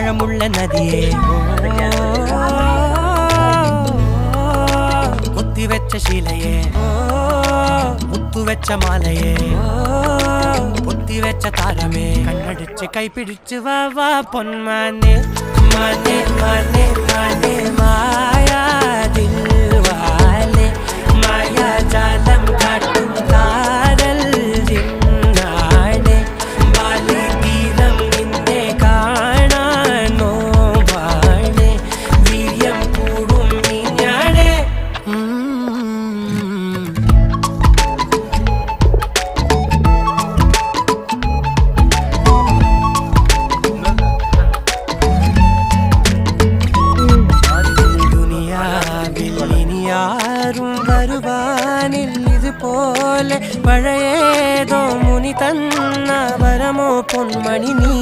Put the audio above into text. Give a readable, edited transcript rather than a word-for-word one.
ആഴമുള്ള നദിയെ കൊത്തിവെച്ച ശീലയെ മുത്തുവെച്ച മാലയെ പൊത്തിവെച്ച താരമേ കണ്ണടിച്ച് കൈപിടിച്ച് വാ വാ പൊന്മാനെ മാനെ മാനെ മാനെ മായാ ദിൽവാലെ മായാ ജാലം കാട്ടും കാതൽ ജിന്നാനെ ബാലി തീരം നിന്നെ കാണാനോ വാണെ വീര്യം കൂടും നീഞ്ഞാണെ ും വരുവാനിൽ ഇതുപോലെ പഴയേതോ മുനി തന്ന വരമോ പൊന്മണി നീ